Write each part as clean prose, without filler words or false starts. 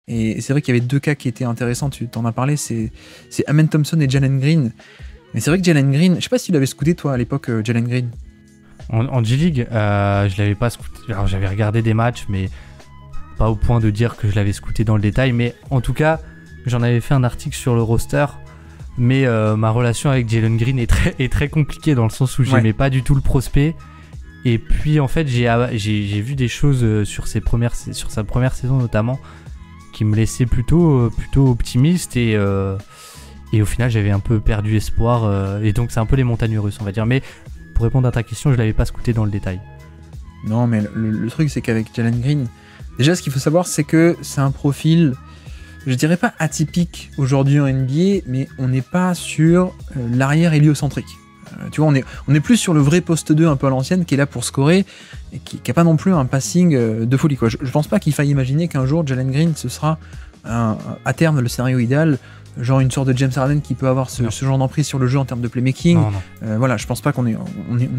Et c'est vrai qu'il y avait deux cas qui étaient intéressants, tu t'en as parlé, c'est Amen Thompson et Jalen Green. Mais c'est vrai que Jalen Green, je sais pas si tu l'avais scouté toi à l'époque, Jalen Green. En G-League, je l'avais pas scouté. Alors j'avais regardé des matchs, mais pas au point de dire que je l'avais scouté dans le détail. Mais en tout cas, j'en avais fait un article sur le roster. Mais ma relation avec Jalen Green est très compliquée dans le sens où j'aimais pas du tout le prospect. Et puis en fait, j'ai vu des choses sur sa première saison notamment qui me laissaient plutôt optimiste et au final j'avais un peu perdu espoir et donc c'est un peu les montagnes russes on va dire. Mais pour répondre à ta question, je l'avais pas scouté dans le détail. Non, mais le truc c'est qu'avec Jalen Green, déjà ce qu'il faut savoir c'est que c'est un profil, je dirais pas atypique aujourd'hui en NBA, mais on n'est pas sur l'arrière héliocentrique. Tu vois, on est plus sur le vrai poste 2 un peu à l'ancienne qui est là pour scorer et qui a pas non plus un passing de folie, quoi. Je pense pas qu'il faille imaginer qu'un jour Jalen Green ce sera à terme le scénario idéal, genre une sorte de James Harden qui peut avoir ce genre d'emprise sur le jeu en termes de playmaking. Voilà, je pense pas qu'on est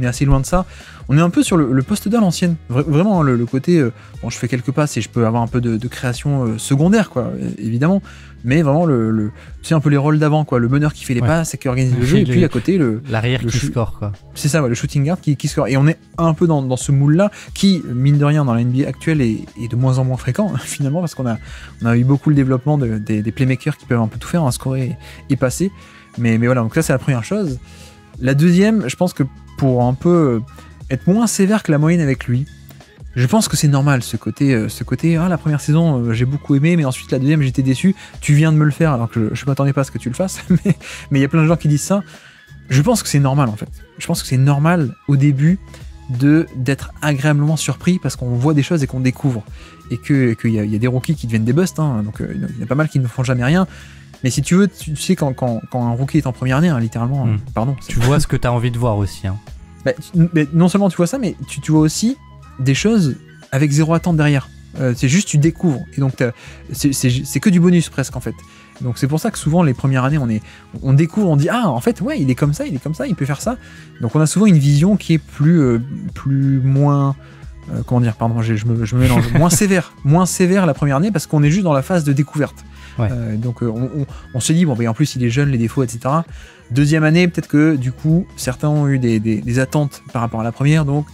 assez loin de ça. On est un peu sur le poste 2 à l'ancienne. Vraiment, le côté, bon, je fais quelques passes et je peux avoir un peu de création secondaire, quoi, évidemment. Mais vraiment, tu sais, un peu les rôles d'avant, quoi. Le meneur qui fait les passes et qui organise le jeu. Et puis à côté, l'arrière qui score, quoi. C'est ça, ouais, le shooting guard qui score. Et on est un peu dans ce moule-là qui, mine de rien, dans la NBA actuelle, est de moins en moins fréquent, finalement, parce qu'on a eu beaucoup le développement des playmakers qui peuvent un peu tout faire, scorer et passer. Mais voilà, donc ça, c'est la première chose. La deuxième, je pense que pour un peu être moins sévère que la moyenne avec lui, je pense que c'est normal ce côté la première saison j'ai beaucoup aimé, mais ensuite la deuxième j'étais déçu, tu viens de me le faire alors que je m'attendais pas à ce que tu le fasses. Mais il y a plein de gens qui disent ça. Je pense que c'est normal en fait. Je pense que c'est normal au début d'être agréablement surpris parce qu'on voit des choses et qu'on découvre, et qu'il y a des rookies qui deviennent des busts, donc il y en a pas mal qui ne font jamais rien. Mais si tu veux, tu sais quand un rookie est en première année, littéralement, pardon. Tu vois ce que tu as envie de voir aussi. Mais non seulement tu vois ça, mais tu vois aussi des choses avec zéro attente derrière. C'est juste tu découvres, et donc c'est que du bonus presque en fait. Donc c'est pour ça que souvent les premières années on découvre, on dit en fait ouais il est comme ça, il peut faire ça. Donc on a souvent une vision qui est moins comment dire, pardon, je me mélange, moins sévère la première année parce qu'on est juste dans la phase de découverte. Donc on se dit bon en plus il est jeune, les défauts etc. Deuxième année peut-être que du coup certains ont eu des attentes par rapport à la première, donc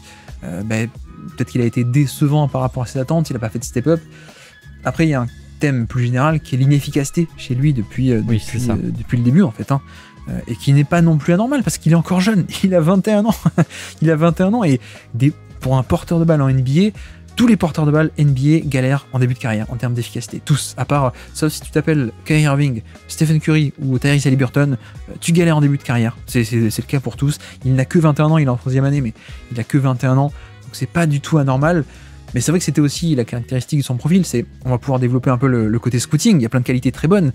peut-être qu'il a été décevant par rapport à ses attentes, il n'a pas fait de step-up. Après, il y a un thème plus général qui est l'inefficacité chez lui depuis le début, en fait. Et qui n'est pas non plus anormal, parce qu'il est encore jeune. Il a 21 ans. Il a 21 ans, et pour un porteur de balle en NBA, tous les porteurs de balle NBA galèrent en début de carrière, en termes d'efficacité. Tous, à part, sauf si tu t'appelles Kyrie Irving, Stephen Curry ou Tyrese Haliburton, tu galères en début de carrière. C'est le cas pour tous. Il n'a que 21 ans, il est en 3e année, mais il a que 21 ans. C'est pas du tout anormal, mais c'est vrai que c'était aussi la caractéristique de son profil, c'est on va pouvoir développer un peu le côté scouting, il y a plein de qualités très bonnes,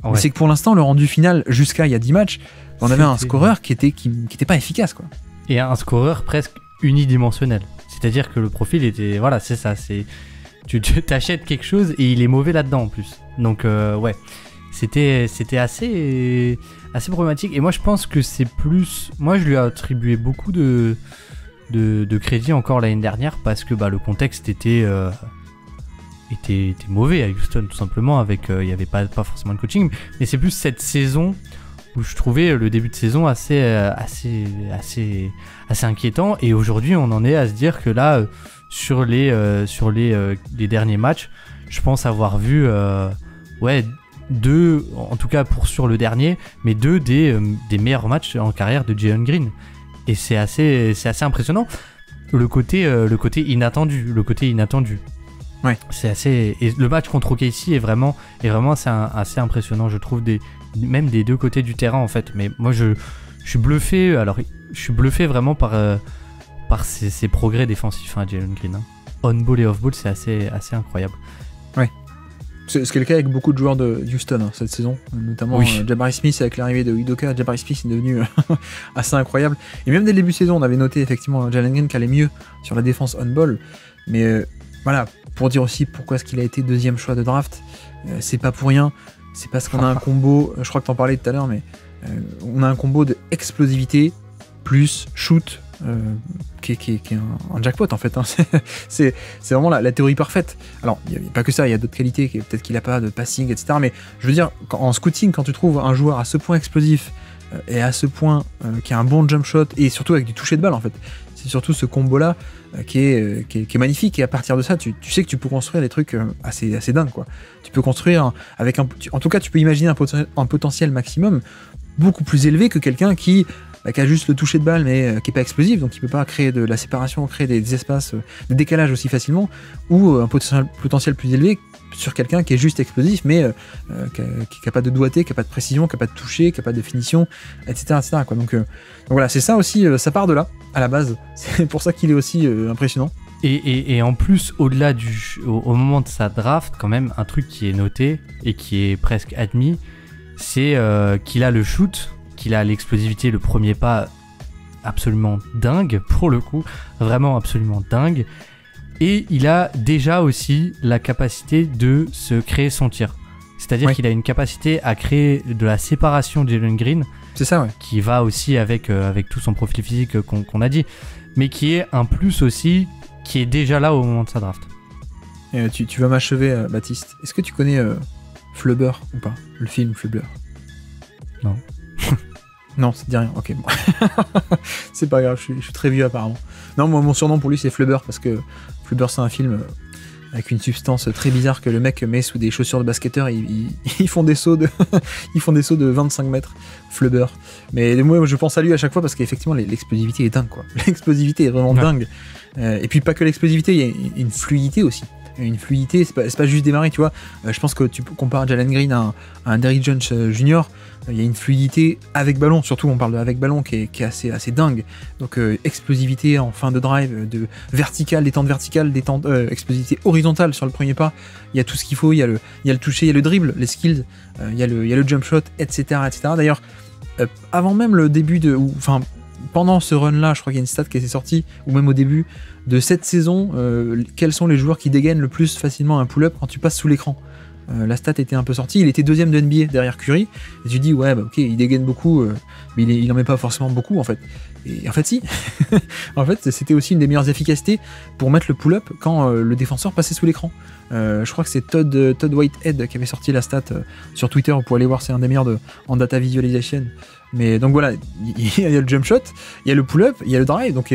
mais c'est que pour l'instant le rendu final jusqu'à il y a 10 matchs, on avait un scoreur qui était pas efficace, quoi. Et un scoreur presque unidimensionnel, c'est-à-dire que le profil était, voilà, c'est ça, tu t'achètes quelque chose et il est mauvais là-dedans en plus, donc c'était assez problématique. Et moi je pense que c'est plus, moi je lui ai attribué beaucoup de crédit encore l'année dernière parce que le contexte était mauvais à Houston, tout simplement, avec il n'y avait pas forcément de coaching, mais c'est plus cette saison où je trouvais le début de saison assez inquiétant, et aujourd'hui on en est à se dire que là sur les derniers matchs, je pense avoir vu deux, en tout cas sur le dernier, mais deux des meilleurs matchs en carrière de Jalen Green. Et c'est assez impressionnant, le côté inattendu. Ouais. C'est assez, et le match contre OKC est vraiment assez impressionnant, je trouve, même des deux côtés du terrain en fait. Mais moi je suis bluffé. Alors je suis bluffé vraiment par ses progrès défensifs, Jalen Green. On-ball et off-ball, c'est assez incroyable. Ouais. C'est ce qui est le cas avec beaucoup de joueurs de Houston cette saison, notamment Jabari Smith. Avec l'arrivée de Udoka, Jabari Smith est devenu assez incroyable. Et même dès le début de saison, on avait noté effectivement Jalen Green qui allait mieux sur la défense on-ball. Mais voilà, pour dire aussi pourquoi est-ce qu'il a été deuxième choix de draft, c'est pas pour rien. C'est parce qu'on a un combo, je crois que t'en parlais tout à l'heure, mais on a un combo de explosivité plus shoot qui est un jackpot en fait. Hein. C'est vraiment la théorie parfaite. Alors, il n'y a pas que ça, il y a d'autres qualités, peut-être qu'il n'a pas de passing, etc. Mais je veux dire, en scouting, quand tu trouves un joueur à ce point explosif et à ce point qui a un bon jump shot et surtout avec du toucher de balle en fait, c'est surtout ce combo-là qui est magnifique, et à partir de ça, tu sais que tu peux construire des trucs assez dingues, quoi. Tu peux construire avec en tout cas, tu peux imaginer un potentiel maximum beaucoup plus élevé que quelqu'un qui a juste le toucher de balle mais qui est pas explosif, donc qui peut pas créer de la séparation, créer des espaces de décalage aussi facilement, ou un potentiel plus élevé sur quelqu'un qui est juste explosif mais qui n'a pas de doigté, qui n'a pas de précision, qui n'a pas de toucher, qui n'a pas de finition, etc. quoi. Donc voilà, c'est ça aussi, ça part de là à la base, c'est pour ça qu'il est aussi impressionnant. Et en plus, au-delà au moment de sa draft, quand même, un truc qui est noté et qui est presque admis, c'est qu'il a le shoot, qu'il a l'explosivité, le premier pas absolument dingue, pour le coup, vraiment absolument dingue. Et il a déjà aussi la capacité de se créer son tir. C'est-à-dire qu'il a une capacité à créer de la séparation de Jalen Green. C'est ça, ouais. Qui va aussi avec tout son profil physique qu'on a dit. Mais qui est un plus aussi, qui est déjà là au moment de sa draft. Et, tu vas m'achever, Baptiste. Est-ce que tu connais Flubber ou pas? Le film Flubber? Non. Non, ça te dit rien. Ok, bon. C'est pas grave, je suis très vieux apparemment. Non, moi, mon surnom pour lui, c'est Flubber, parce que Flubber, c'est un film avec une substance très bizarre que le mec met sous des chaussures de basketteur. Ils font des sauts de ils font des sauts de 25 mètres. Flubber. Mais moi, je pense à lui à chaque fois parce qu'effectivement, l'explosivité est dingue, quoi. L'explosivité est vraiment dingue. Et puis, pas que l'explosivité, il y a une fluidité aussi. Une fluidité, c'est pas juste démarrer, tu vois. Je pense que tu compares Jalen Green à un Derrick Jones Jr., il y a une fluidité avec ballon, surtout on parle de avec ballon qui est assez dingue. Donc explosivité en fin de drive, de vertical, détente verticale, détente, explosivité horizontale sur le premier pas. Il y a tout ce qu'il faut, il y a le toucher, il y a le dribble, les skills, il y a le jump shot, etc. D'ailleurs, avant même le début pendant ce run-là, je crois qu'il y a une stat qui est sortie, ou même au début de cette saison, quels sont les joueurs qui dégainent le plus facilement un pull-up quand tu passes sous l'écran. La stat était un peu sortie, il était deuxième de NBA derrière Curry, et tu dis ouais, bah, ok, il dégaine beaucoup, mais il en met pas forcément beaucoup en fait. Et en fait si, en fait c'était aussi une des meilleures efficacités pour mettre le pull-up quand le défenseur passait sous l'écran. Je crois que c'est Todd Whitehead qui avait sorti la stat sur Twitter, vous pouvez aller voir, c'est un des meilleurs en data visualization. Mais donc voilà, il y a le jump shot, il y a le pull-up, il y a le drive, donc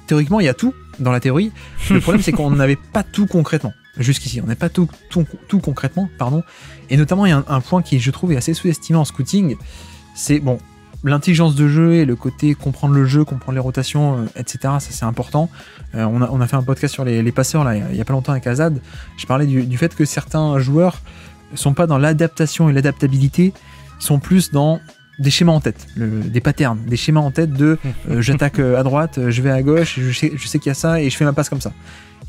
théoriquement il y a tout dans la théorie. Le problème c'est qu'on n'avait pas tout concrètement. Jusqu'ici, on n'a pas tout concrètement, pardon. Et notamment, il y a un point qui, je trouve, est assez sous-estimé en scouting, c'est, bon, l'intelligence de jeu et le côté comprendre le jeu, comprendre les rotations, etc., ça c'est important. On a fait un podcast sur les passeurs, là, il y a pas longtemps avec Azad. Je parlais du fait que certains joueurs sont pas dans l'adaptation et l'adaptabilité, ils sont plus dans des schémas en tête, des patterns, des schémas en tête de j'attaque à droite, je vais à gauche, je sais qu'il y a ça et je fais ma passe comme ça.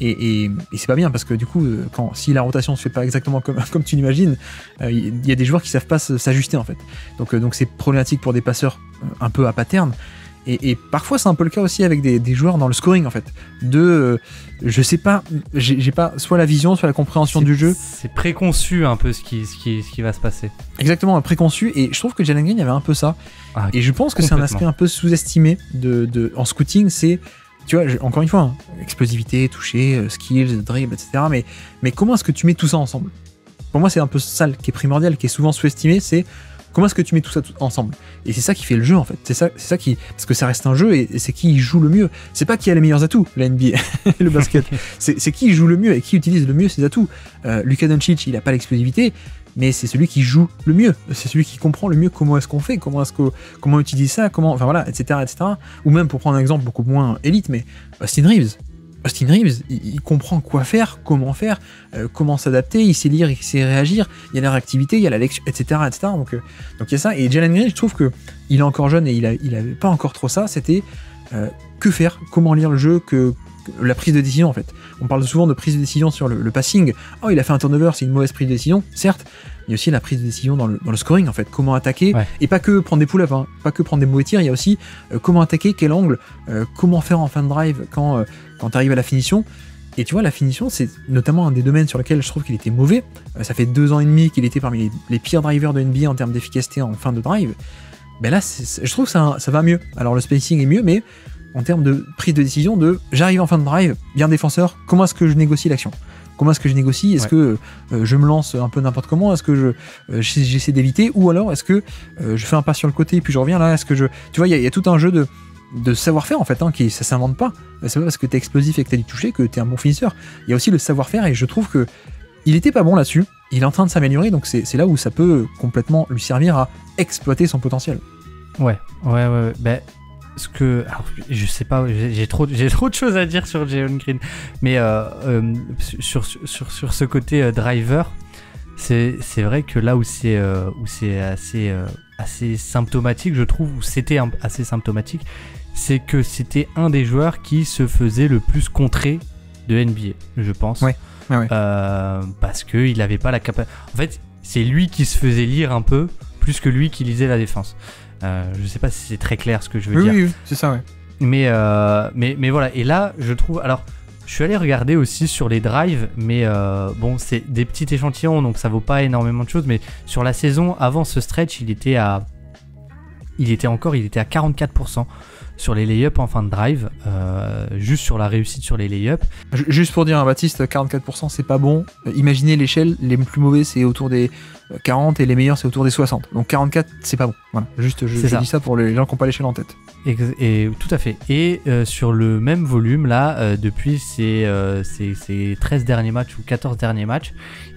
Et c'est pas bien parce que du coup, si la rotation se fait pas exactement comme tu l'imagines, il y a des joueurs qui savent pas s'ajuster en fait. Donc c'est problématique pour des passeurs un peu à pattern. Et parfois c'est un peu le cas aussi avec des joueurs dans le scoring en fait. Je sais pas, j'ai pas soit la vision, soit la compréhension du jeu. C'est préconçu un peu ce qui va se passer. Exactement, préconçu. Et je trouve que Jalen Green, il y avait un peu ça. Et je pense que c'est un aspect un peu sous-estimé en scouting, c'est, tu vois, encore une fois, hein, explosivité, toucher, skills, dribble, etc. Mais comment est-ce que tu mets tout ça ensemble? Pour moi, c'est un peu ça qui est primordial, qui est souvent sous-estimé, c'est comment est-ce que tu mets tout ça ensemble? Et c'est ça qui fait le jeu en fait. C'est ça qui, parce que ça reste un jeu et c'est qui joue le mieux. C'est pas qui a les meilleurs atouts, la NBA, le basket. C'est qui joue le mieux et qui utilise le mieux ses atouts. Luka Doncic, il a pas l'explosivité, mais c'est celui qui joue le mieux. C'est celui qui comprend le mieux comment est-ce qu'on fait, comment utiliser ça, enfin voilà, etc. Ou même pour prendre un exemple beaucoup moins élite, mais Austin Reeves, il comprend quoi faire, comment s'adapter, il sait lire, il sait réagir, il y a la réactivité, il y a la lecture, etc. Donc il y a ça. Et Jalen Green, je trouve que il est encore jeune et il avait pas encore trop ça. C'était que faire, comment lire le jeu, la prise de décision en fait. On parle souvent de prise de décision sur le passing. Oh, il a fait un turnover, c'est une mauvaise prise de décision, certes. Il y a aussi la prise de décision dans le scoring en fait, comment attaquer, et pas que prendre des pull-ups, hein, pas que prendre des mauvais tirs, il y a aussi comment attaquer, quel angle, comment faire en fin de drive quand tu arrives à la finition. Et tu vois, la finition, c'est notamment un des domaines sur lesquels je trouve qu'il était mauvais. Ça fait 2 ans et demi qu'il était parmi les pires drivers de NBA en termes d'efficacité en fin de drive. Ben là, je trouve que ça va mieux. Alors le spacing est mieux, mais en termes de prise de décision j'arrive en fin de drive, il y a un défenseur, comment est-ce que je négocie l'action ? Comment est-ce que je négocie ? Est-ce que je me lance un peu n'importe comment ? Est-ce que j'essaie d'éviter ? Ou alors est-ce que je fais un pas sur le côté puis je reviens là ? Est-ce que tu vois, il y a tout un jeu de savoir-faire en fait, hein, ça s'invente pas. C'est pas parce que t'es explosif et que t'as du toucher que t'es un bon finisseur. Il y a aussi le savoir-faire et je trouve que il était pas bon là-dessus. Il est en train de s'améliorer, donc c'est là où ça peut complètement lui servir à exploiter son potentiel. Ouais. Ben, alors, je sais pas, j'ai trop de choses à dire sur Jalen Green, mais sur ce côté driver, c'est vrai que là où c'est assez symptomatique, je trouve, où c'était assez symptomatique, c'est que c'était un des joueurs qui se faisait le plus contrer de NBA, je pense. Ouais. Parce qu'il n'avait pas la capacité. En fait, c'est lui qui se faisait lire un peu, plus que lui qui lisait la défense. Je sais pas si c'est très clair ce que je veux dire. Oui, c'est ça, ouais. Mais voilà. Et là, je trouve. Alors, je suis allé regarder aussi sur les drives, mais bon, c'est des petits échantillons, donc ça vaut pas énormément de choses. Mais sur la saison, avant ce stretch, il était à 44% sur les lay-ups en fin de drive, juste sur la réussite sur les lay-ups. Juste pour dire, hein, Baptiste, 44% c'est pas bon. Imaginez l'échelle, les plus mauvais c'est autour des 40 et les meilleurs c'est autour des 60. Donc 44 c'est pas bon. Voilà. Juste, je dis ça pour les gens qui n'ont pas l'échelle en tête. Et tout à fait. Et sur le même volume là, depuis ces 13 derniers matchs ou 14 derniers matchs,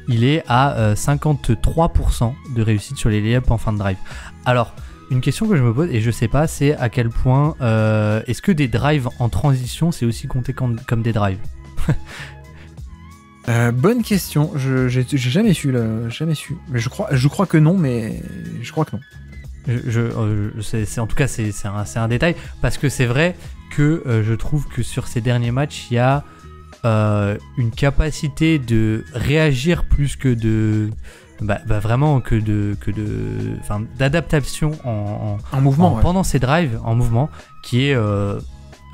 il est à 53% de réussite sur les lay-ups en fin de drive. Alors, une question que je me pose, et je sais pas, c'est à quel point est-ce que des drives en transition, c'est aussi compté comme des drives? Bonne question. J'ai jamais su. Mais je crois que non, mais je crois que non. En tout cas, c'est un détail, parce que c'est vrai que je trouve que sur ces derniers matchs, il y a une capacité de réagir plus que de... vraiment d'adaptation en mouvement, pendant ces drives en mouvement, qui est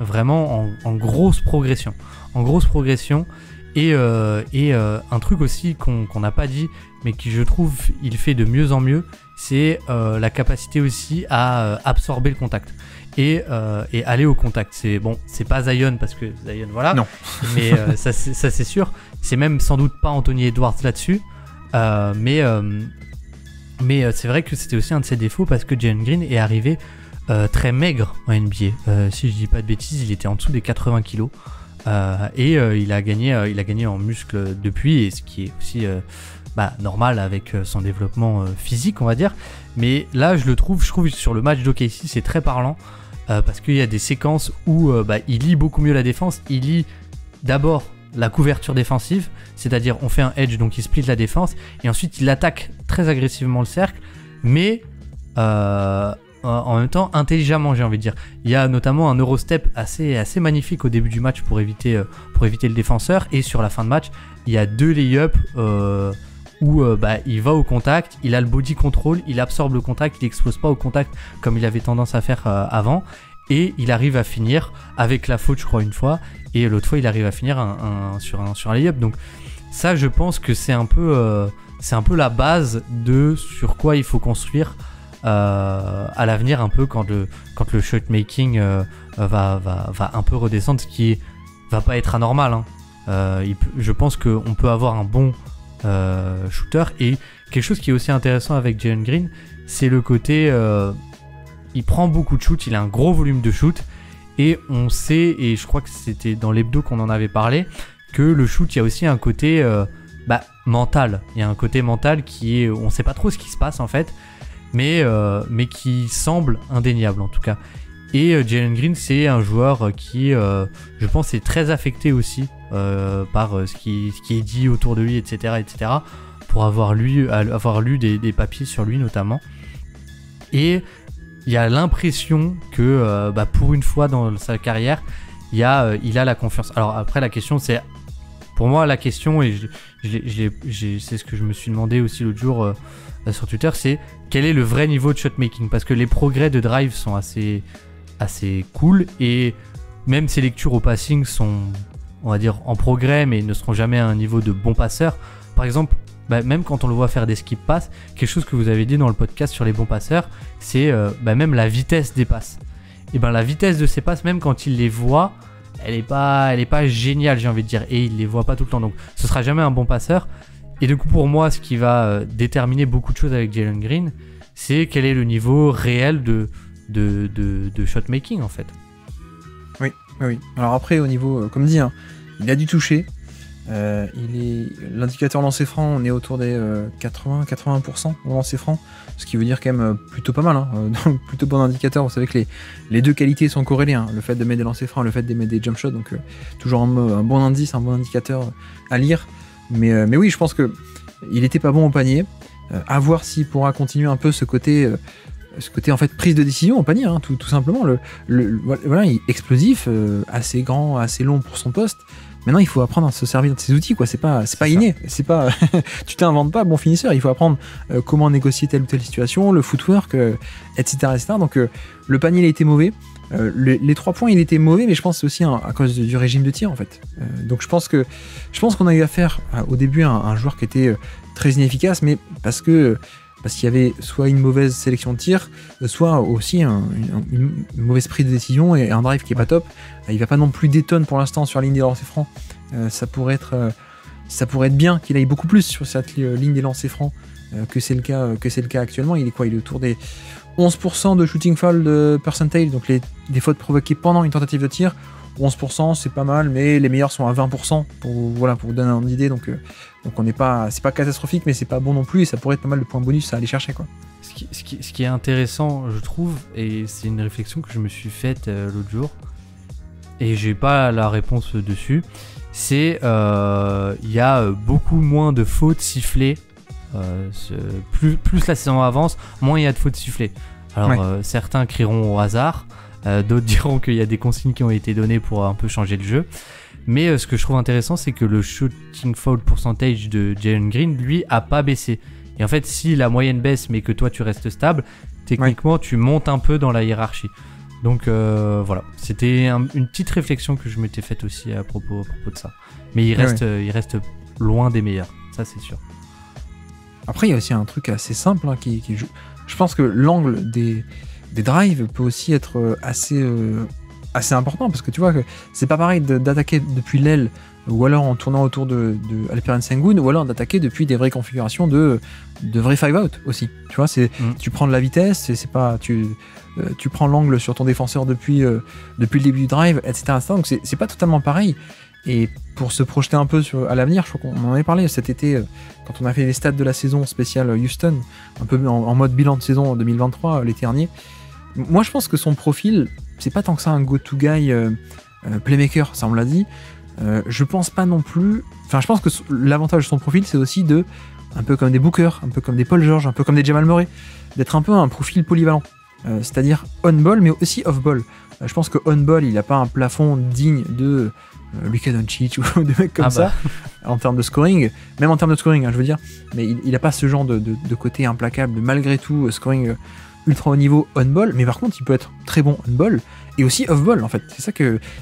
vraiment en grosse progression. Et un truc aussi qu'on n'a pas dit, mais qui je trouve il fait de mieux en mieux, c'est la capacité aussi à absorber le contact et aller au contact. C'est pas Zion, parce que Zion, voilà, non. Mais ça c'est sûr. C'est même sans doute pas Anthony Edwards là-dessus. Mais c'est vrai que c'était aussi un de ses défauts, parce que Jalen Green est arrivé très maigre en NBA. Si je dis pas de bêtises, il était en dessous des 80 kilos. Et il a gagné en muscle depuis, et ce qui est aussi normal avec son développement physique, on va dire. Mais là, je trouve sur le match d'OKC, c'est très parlant, parce qu'il y a des séquences où il lit beaucoup mieux la défense. Il lit d'abord la couverture défensive, c'est-à-dire on fait un edge, donc il split la défense, et ensuite il attaque très agressivement le cercle, mais en même temps intelligemment, j'ai envie de dire. Il y a notamment un Eurostep assez magnifique au début du match pour éviter le défenseur, et sur la fin de match, il y a 2 lay-ups où il va au contact, il a le body control, il absorbe le contact, il explose pas au contact comme il avait tendance à faire avant, et il arrive à finir avec la faute, je crois, une fois, et l'autre fois il arrive à finir sur un lay-up. Donc ça, je pense que c'est un peu la base de sur quoi il faut construire à l'avenir, un peu quand le shot making va un peu redescendre, ce qui va pas être anormal, hein. Je pense qu'on peut avoir un bon shooter, et quelque chose qui est aussi intéressant avec Jalen Green, c'est le côté il prend beaucoup de shoot, il a un gros volume de shoot, et on sait, et je crois que c'était dans l'hebdo qu'on en avait parlé, que le shoot, il y a aussi un côté mental. Il y a un côté mental qui est, on sait pas trop ce qui se passe en fait, mais qui semble indéniable en tout cas. Et Jalen Green, c'est un joueur qui, je pense, est très affecté aussi par ce qui est dit autour de lui, etc., pour avoir lu des papiers sur lui notamment. Et il y a l'impression que pour une fois dans sa carrière, il a la confiance. Alors après, la question, c'est, pour moi, la question, et c'est ce que je me suis demandé aussi l'autre jour sur Twitter, c'est quel est le vrai niveau de shotmaking, parce que les progrès de drive sont assez cool, et même ses lectures au passing sont, on va dire, en progrès, mais ne seront jamais à un niveau de bon passeur. Par exemple, même quand on le voit faire des skip passes, quelque chose que vous avez dit dans le podcast sur les bons passeurs, c'est même la vitesse des passes. et ben la vitesse de ses passes, même quand il les voit, elle est pas géniale, j'ai envie de dire, et il les voit pas tout le temps, donc ce sera jamais un bon passeur. Et du coup, pour moi, ce qui va déterminer beaucoup de choses avec Jalen Green, c'est quel est le niveau réel de shot making en fait. Oui. Alors après, au niveau, comme dit, hein, il a dû toucher. L'indicateur lancer franc, on est autour des 80% au lancer franc, ce qui veut dire quand même plutôt pas mal, hein, donc plutôt bon indicateur. Vous savez que les deux qualités sont corrélées, hein, le fait de mettre des lancers francs, le fait de mettre des jump shots, donc toujours un bon indice, un bon indicateur à lire. Mais oui, je pense que il était pas bon au panier. À voir s'il pourra continuer un peu ce côté en fait prise de décision au panier, hein, tout simplement. Voilà, il est explosif, assez grand, assez long pour son poste. Maintenant, il faut apprendre à se servir de ces outils, quoi. C'est pas inné. C'est pas, tu t'inventes pas bon finisseur. Il faut apprendre comment négocier telle ou telle situation, le footwork, etc., etc. Donc, le panier, il a été mauvais. Les 3 points, il était mauvais, mais je pense que c'est aussi à cause du régime de tir, en fait. Donc, je pense qu'on a eu affaire au début à un joueur qui était très inefficace, mais parce qu'il y avait soit une mauvaise sélection de tir, soit aussi une mauvaise prise de décision et un drive qui est pas top. Il va pas non plus détonner pour l'instant sur la ligne des lancers francs. Ça pourrait être bien qu'il aille beaucoup plus sur cette ligne des lancers francs que c'est le cas actuellement. Il est autour des 11% de shooting foul de percentage, donc des fautes provoquées pendant une tentative de tir. 11%, c'est pas mal, mais les meilleurs sont à 20% pour vous donner une idée. Donc c'est pas catastrophique, mais c'est pas bon non plus, et ça pourrait être pas mal de points bonus à aller chercher, quoi. Ce qui est intéressant, je trouve, et c'est une réflexion que je me suis faite l'autre jour, et j'ai pas la réponse dessus, c'est il y a beaucoup moins de fautes sifflées. Plus la saison avance, moins il y a de fautes sifflées. Alors certains crieront au hasard, d'autres diront qu'il y a des consignes qui ont été données pour un peu changer le jeu. Mais ce que je trouve intéressant, c'est que le shooting foul percentage de Jalen Green, lui, a pas baissé. Et en fait, si la moyenne baisse, mais que toi tu restes stable, techniquement tu montes un peu dans la hiérarchie. Donc voilà, c'était une petite réflexion que je m'étais faite aussi à propos de ça. Mais il reste loin des meilleurs, ça c'est sûr. Après, il y a aussi un truc assez simple, hein, qui joue. Je pense que l'angle des drives peut aussi être assez important, parce que tu vois que c'est pas pareil d'attaquer depuis l'aile ou alors en tournant autour de Alperen Sengun, ou alors d'attaquer depuis des vraies configurations de vrais 5-out aussi. Tu vois, tu prends de la vitesse, tu prends l'angle sur ton défenseur depuis le début du drive, etc. Donc c'est pas totalement pareil. Et pour se projeter un peu à l'avenir, je crois qu'on en avait parlé cet été quand on a fait les stats de la saison spéciale Houston, un peu en mode bilan de saison en 2023 l'été dernier. Moi, je pense que son profil, c'est pas tant que ça un go-to guy playmaker, ça on l'a dit. Je pense pas non plus. Enfin, je pense que l'avantage de son profil, c'est aussi un peu comme des Booker, un peu comme des Paul George, un peu comme des Jamal Murray, d'être un peu un profil polyvalent. C'est-à-dire on-ball, mais aussi off-ball. Je pense que on-ball, il a pas un plafond digne de Luka Doncic ou de mecs comme ça, en termes de scoring, même en termes de scoring, hein, je veux dire. Mais il a pas ce genre de côté implacable, de malgré tout scoring ultra haut niveau on-ball, mais par contre, il peut être très bon on-ball et aussi off-ball, en fait. C'est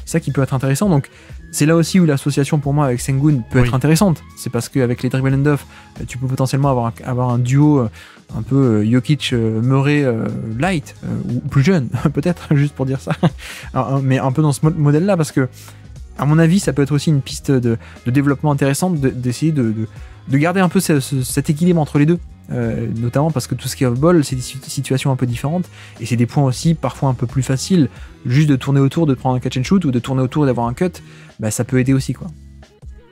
ça qui peut être intéressant. Donc, c'est là aussi où l'association pour moi avec Sengun peut être intéressante. C'est parce qu'avec les dribble and off, tu peux potentiellement avoir un duo un peu Jokic Murray light, ou plus jeune, peut-être, juste pour dire ça. Mais un peu dans ce modèle-là, parce que, à mon avis, ça peut être aussi une piste de développement intéressante d'essayer de garder un peu cet équilibre entre les deux. Notamment parce que tout ce qui est off-ball, c'est des situations un peu différentes, et c'est des points aussi parfois un peu plus faciles. Juste de tourner autour, de prendre un catch and shoot, ou de tourner autour et d'avoir un cut, bah, ça peut aider aussi, quoi.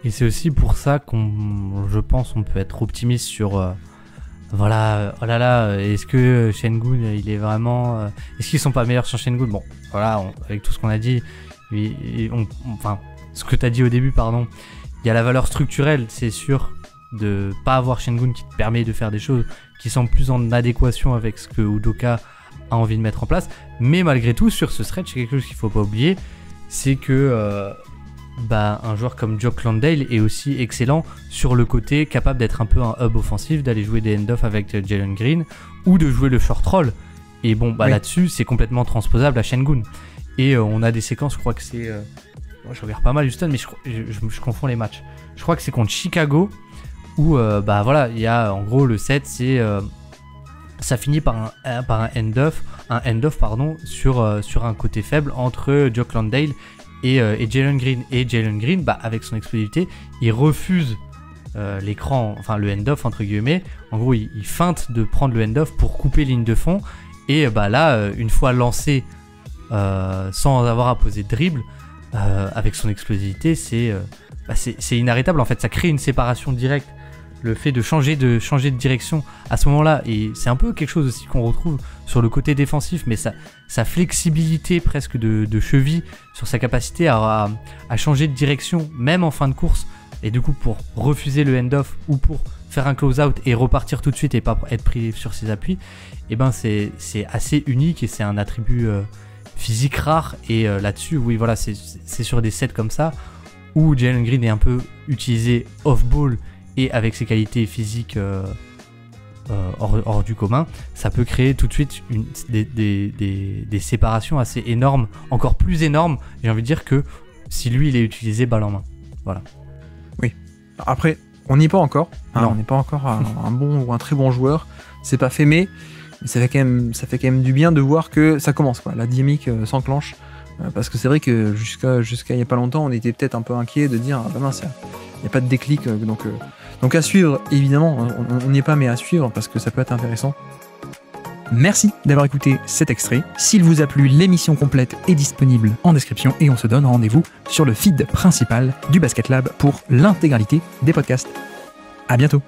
Et c'est aussi pour ça je pense on peut être optimiste sur voilà, oh là là, est-ce que Sengun il est vraiment est-ce qu'ils sont pas meilleurs sur Sengun? Bon, voilà, avec tout ce qu'on a dit, enfin ce que t'as dit au début, pardon, il y a la valeur structurelle, c'est sûr, de pas avoir Sengun qui te permet de faire des choses qui sont plus en adéquation avec ce que Udoka a envie de mettre en place. Mais malgré tout, sur ce stretch, c'est quelque chose qu'il faut pas oublier, c'est que un joueur comme Jock Landale est aussi excellent sur le côté, capable d'être un peu un hub offensif, d'aller jouer des end-off avec Jalen Green ou de jouer le short roll. Et bon, là-dessus, c'est complètement transposable à Sengun. Et on a des séquences, je crois que c'est je regarde pas mal Houston, mais je confonds les matchs. Je crois que c'est contre Chicago où il y a en gros le set, c'est ça finit par un end-off sur un côté faible entre Jock Landale et Jalen Green. Et Jalen Green, avec son explosivité, il refuse l'écran, enfin le end-off entre guillemets. En gros, il feinte de prendre le end-off pour couper ligne de fond. Et là, une fois lancé sans avoir à poser de dribble, avec son explosivité, c'est inarrêtable. En fait, ça crée une séparation directe. Le fait de changer de direction à ce moment-là, et c'est un peu quelque chose aussi qu'on retrouve sur le côté défensif, mais sa flexibilité presque de cheville, sur sa capacité à changer de direction, même en fin de course, et du coup pour refuser le end-off ou pour faire un close-out et repartir tout de suite et pas être pris sur ses appuis, et c'est assez unique et c'est un attribut physique rare. Et là-dessus, oui, voilà, c'est sur des sets comme ça où Jalen Green est un peu utilisé off-ball et avec ses qualités physiques hors du commun, ça peut créer tout de suite des séparations assez énormes, encore plus énormes, j'ai envie de dire, que si lui il est utilisé balle en main. Voilà. Oui. Après, on n'y est pas encore. Non. On n'est pas encore un bon ou un très bon joueur. C'est pas fait, mais ça fait quand même du bien de voir que ça commence, quoi. La dynamique s'enclenche. Parce que c'est vrai que jusqu'à il y a pas longtemps, on était peut-être un peu inquiet de dire mince, il n'y a pas de déclic, donc à suivre, évidemment, on n'y est pas, mais à suivre parce que ça peut être intéressant. Merci d'avoir écouté cet extrait. S'il vous a plu, l'émission complète est disponible en description et on se donne rendez-vous sur le feed principal du Basket Lab pour l'intégralité des podcasts. À bientôt.